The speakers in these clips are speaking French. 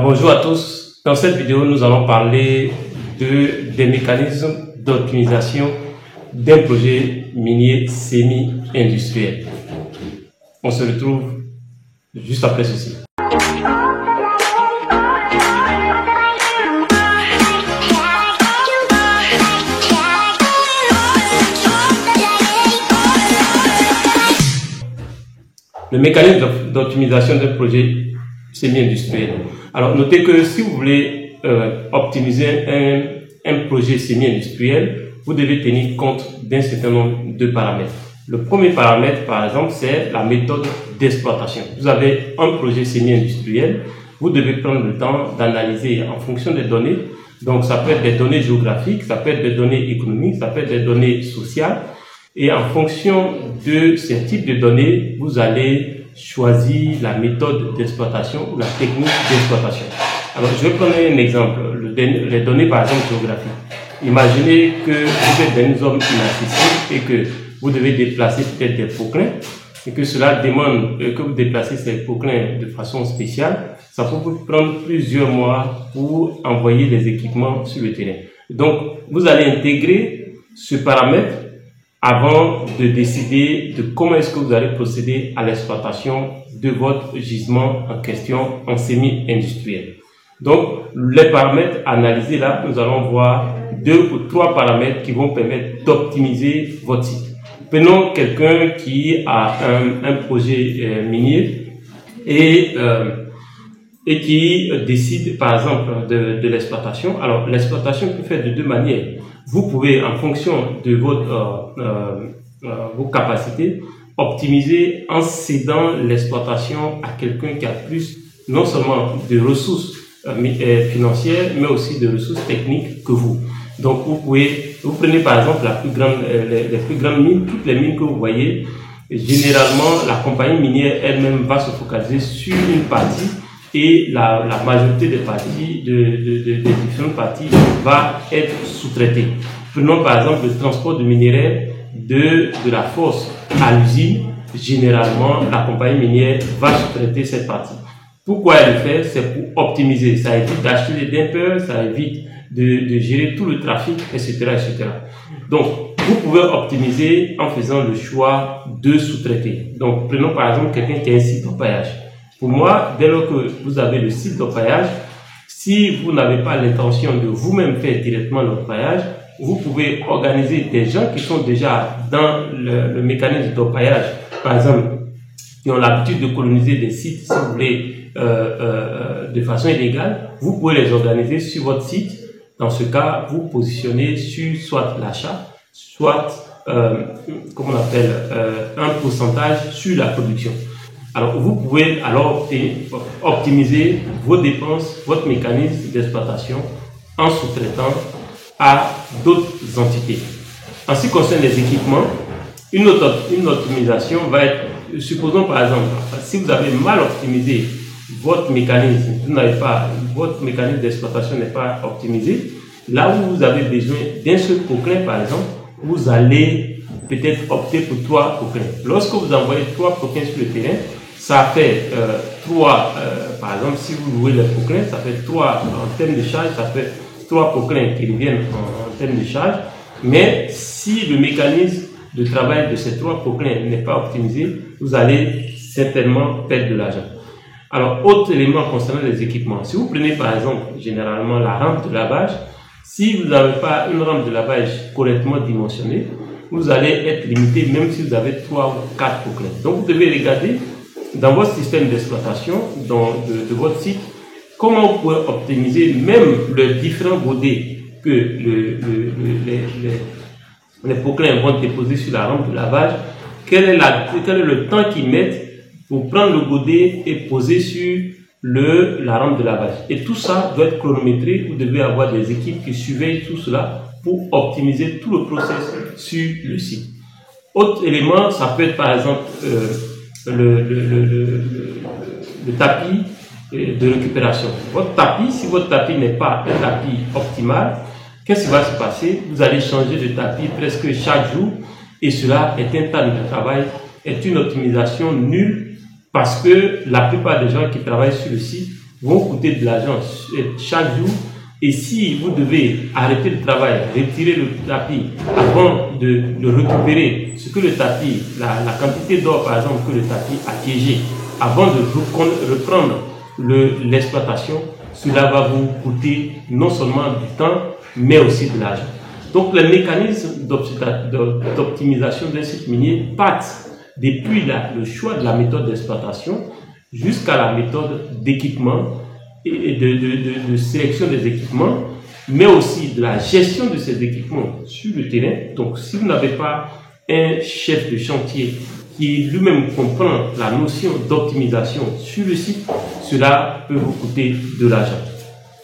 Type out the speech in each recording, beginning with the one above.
Bonjour à tous. Dans cette vidéo, nous allons parler des mécanismes d'optimisation d'un projet minier semi-industriel. On se retrouve juste après ceci. Le mécanisme d'optimisation d'un projet semi-industriel. Alors, notez que si vous voulez optimiser un projet semi-industriel, vous devez tenir compte d'un certain nombre de paramètres. Le premier paramètre, par exemple, c'est la méthode d'exploitation. Vous avez un projet semi-industriel, vous devez prendre le temps d'analyser en fonction des données. Donc, ça peut être des données géographiques, ça peut être des données économiques, ça peut être des données sociales. Et en fonction de ces types de données, vous allez choisir la méthode d'exploitation ou la technique d'exploitation. Alors, je vais prendre un exemple, les données par exemple géographiques. Imaginez que vous êtes dans une zone inaccessible et que vous devez déplacer peut-être des poquelins et que cela demande que vous déplacez ces poquelins de façon spéciale. Ça peut vous prendre plusieurs mois pour envoyer des équipements sur le terrain. Donc, vous allez intégrer ce paramètre avant de décider de comment est-ce que vous allez procéder à l'exploitation de votre gisement en question en semi-industriel. Donc, les paramètres analysés là, nous allons voir 2 ou 3 paramètres qui vont permettre d'optimiser votre site. Prenons quelqu'un qui a un projet minier et qui décide par exemple de l'exploitation. Alors, l'exploitation peut faire de 2 manières. Vous pouvez, en fonction de vos capacités, optimiser en cédant l'exploitation à quelqu'un qui a plus, non seulement de ressources financières, mais aussi de ressources techniques que vous. Donc, vous prenez par exemple les plus grandes mines, toutes les mines que vous voyez. Généralement, la compagnie minière elle-même va se focaliser sur une partie et la majorité des parties, des différentes parties va être sous-traitée. Prenons par exemple le transport de minerais de la fosse à l'usine. Généralement, la compagnie minière va sous-traiter cette partie. Pourquoi elle le fait? C'est pour optimiser. Ça évite d'acheter des dampers, ça évite de gérer tout le trafic, etc., etc. Donc, vous pouvez optimiser en faisant le choix de sous-traiter. Donc, prenons par exemple quelqu'un qui a un site d'empaillage. Pour moi, dès lors que vous avez le site d'empaillage, si vous n'avez pas l'intention de vous-même faire directement l'empaillage, vous pouvez organiser des gens qui sont déjà dans le mécanisme d'empaillage, par exemple, qui ont l'habitude de coloniser des sites, si vous voulez, de façon illégale. Vous pouvez les organiser sur votre site. Dans ce cas, vous positionnez sur soit l'achat, soit, comment on appelle, un pourcentage sur la production. Alors, vous pouvez alors optimiser vos dépenses, votre mécanisme d'exploitation en sous-traitant à d'autres entités. En ce qui concerne les équipements, une optimisation va être, supposons par exemple, si vous avez mal optimisé votre mécanisme, votre mécanisme d'exploitation n'est pas optimisé, là où vous avez besoin d'un seul poquelin par exemple, vous allez peut-être opter pour 3 poquelins. Lorsque vous envoyez 3 poquelins sur le terrain, ça fait 3, par exemple, si vous louez les poquelins, ça fait 3 en termes de charge, ça fait 3 poquelins qui reviennent en termes de charge. Mais si le mécanisme de travail de ces 3 poquelins n'est pas optimisé, vous allez certainement perdre de l'argent. Alors, autre élément concernant les équipements. Si vous prenez par exemple, généralement, la rampe de lavage, si vous n'avez pas une rampe de lavage correctement dimensionnée, vous allez être limité même si vous avez 3 ou 4 poquelins. Donc, vous devez regarder dans votre système d'exploitation de votre site, comment vous pouvez optimiser même les différents godets que les poquelins vont déposer sur la rampe de lavage. Quel est le temps qu'ils mettent pour prendre le godet et poser sur la rampe de lavage. Et tout ça doit être chronométré. Vous devez avoir des équipes qui surveillent tout cela pour optimiser tout le process sur le site. Autre élément, ça peut être par exemple le tapis de récupération. Votre tapis, si votre tapis n'est pas un tapis optimal, qu'est-ce qui va se passer? Vous allez changer de tapis presque chaque jour et cela est un tas de travail, est une optimisation nulle parce que la plupart des gens qui travaillent sur le site vont coûter de l'argent chaque jour. Et si vous devez arrêter le travail, retirer le tapis avant de le récupérer, ce que le tapis, la quantité d'or par exemple que le tapis a piégé, avant de reprendre l'exploitation, cela va vous coûter non seulement du temps, mais aussi de l'argent. Donc les mécanismes d'optimisation d'un site minier partent depuis le choix de la méthode d'exploitation jusqu'à la méthode d'équipement et de sélection des équipements, mais aussi de la gestion de ces équipements sur le terrain. Donc si vous n'avez pas un chef de chantier qui lui-même comprend la notion d'optimisation sur le site, cela peut vous coûter de l'argent.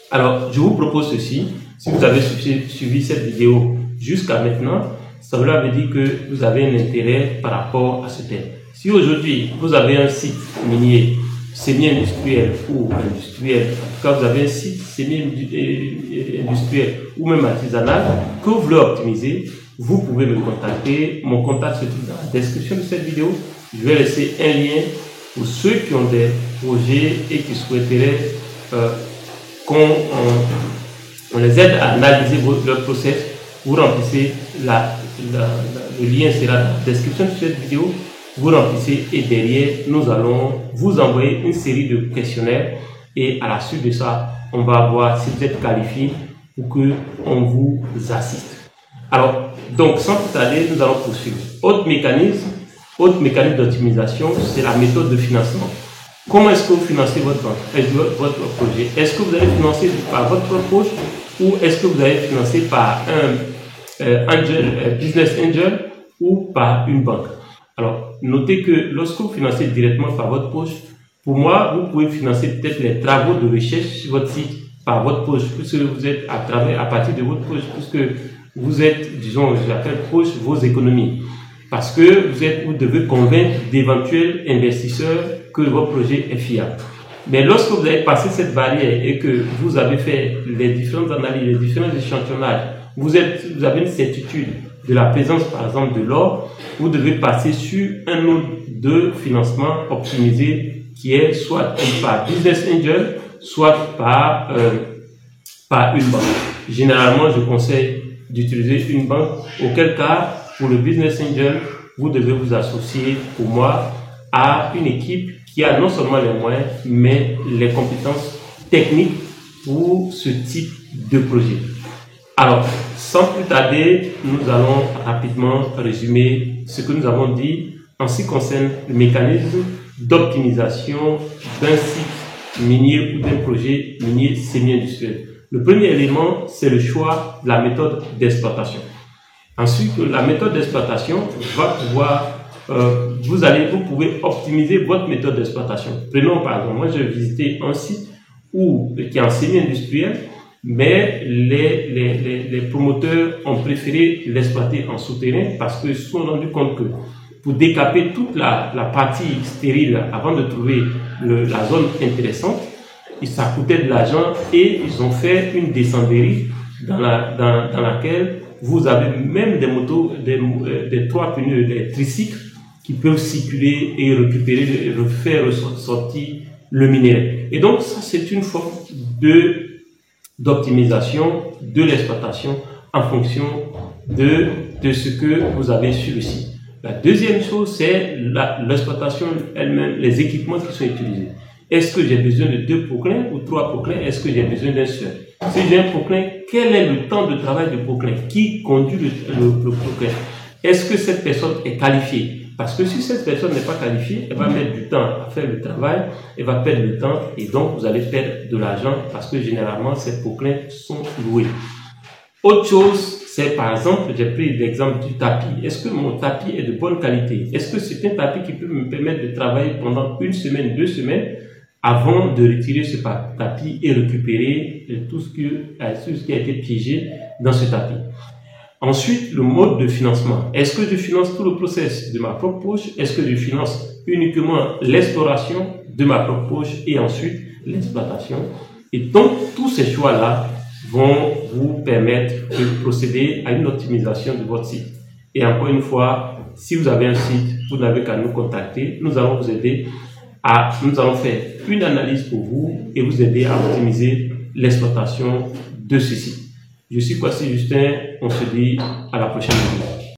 Alors je vous propose ceci. Si vous avez suivi cette vidéo jusqu'à maintenant, cela veut dire que vous avez un intérêt par rapport à ce thème. Si aujourd'hui vous avez un site minier semi-industriel ou industriel, en tout cas vous avez un site semi-industriel ou même artisanal que vous voulez optimiser, vous pouvez me contacter. Mon contact se trouve dans la description de cette vidéo. Je vais laisser un lien pour ceux qui ont des projets et qui souhaiteraient qu'on les aide à analyser leur process. Vous remplissez, le lien sera dans la description de cette vidéo. Vous remplissez et derrière, nous allons vous envoyer une série de questionnaires et à la suite de ça, on va voir si vous êtes qualifié pour qu'on vous assiste. Alors, donc sans plus tarder, nous allons poursuivre. Autre mécanisme d'optimisation, c'est la méthode de financement. Comment est-ce que vous financez votre projet? Est-ce que vous allez financer par votre propre poche ou est-ce que vous allez financer par un business angel ou par une banque? Alors, notez que lorsque vous financez directement par votre poche, pour moi, vous pouvez financer peut-être les travaux de recherche sur votre site par votre poche, puisque vous êtes à partir de votre poche, puisque vous êtes, disons, j'appelle poche vos économies. Parce que vous devez convaincre d'éventuels investisseurs que votre projet est fiable. Mais lorsque vous avez passé cette barrière et que vous avez fait les différentes analyses, les différents échantillonnages, vous avez une certitude de la présence, par exemple, de l'or, vous devez passer sur un mode de financement optimisé qui est soit par business angel, soit par une banque. Généralement, je conseille d'utiliser une banque, auquel cas, pour le business angel, vous devez vous associer, pour moi, à une équipe qui a non seulement les moyens, mais les compétences techniques pour ce type de projet. Alors, sans plus tarder, nous allons rapidement résumer ce que nous avons dit en ce qui concerne le mécanisme d'optimisation d'un site minier ou d'un projet minier semi-industriel. Le premier élément, c'est le choix de la méthode d'exploitation. Ensuite, la méthode d'exploitation va pouvoir, vous pouvez optimiser votre méthode d'exploitation. Prenons par exemple, moi j'ai visité un site qui est en semi-industriel, mais les promoteurs ont préféré l'exploiter en souterrain parce qu'ils se sont rendus compte que pour décaper toute la partie stérile avant de trouver la zone intéressante, ça coûtait de l'argent et ils ont fait une descenderie dans laquelle vous avez même des motos, des trois pneus, des tricycles qui peuvent circuler et récupérer, faire ressortir le minerai. Et donc ça c'est une forme d'optimisation de l'exploitation en fonction de ce que vous avez sur le site. La deuxième chose, c'est l'exploitation elle-même, les équipements qui sont utilisés. Est-ce que j'ai besoin de 2 proclins ou 3 proclins? Est-ce que j'ai besoin d'un seul? Si j'ai un proclin, quel est le temps de travail du proclin? Qui conduit le proclin? Est-ce que cette personne est qualifiée? Parce que si cette personne n'est pas qualifiée, elle va mettre du temps à faire le travail, elle va perdre le temps et donc vous allez perdre de l'argent parce que généralement ces proclins sont loués. Autre chose, c'est par exemple, j'ai pris l'exemple du tapis. Est-ce que mon tapis est de bonne qualité? Est-ce que c'est un tapis qui peut me permettre de travailler pendant 1 semaine, 2 semaines avant de retirer ce tapis et récupérer tout ce qui a été piégé dans ce tapis? Ensuite, le mode de financement. Est-ce que je finance tout le process de ma propre poche? Est-ce que je finance uniquement l'exploration de ma propre poche et ensuite l'exploitation? Et donc, tous ces choix-là vont vous permettre de procéder à une optimisation de votre site. Et encore une fois, si vous avez un site, vous n'avez qu'à nous contacter. Nous allons vous aider nous allons faire une analyse pour vous et vous aider à optimiser l'exploitation de ceci. Je suis Kwasi Justin, on se dit à la prochaine vidéo.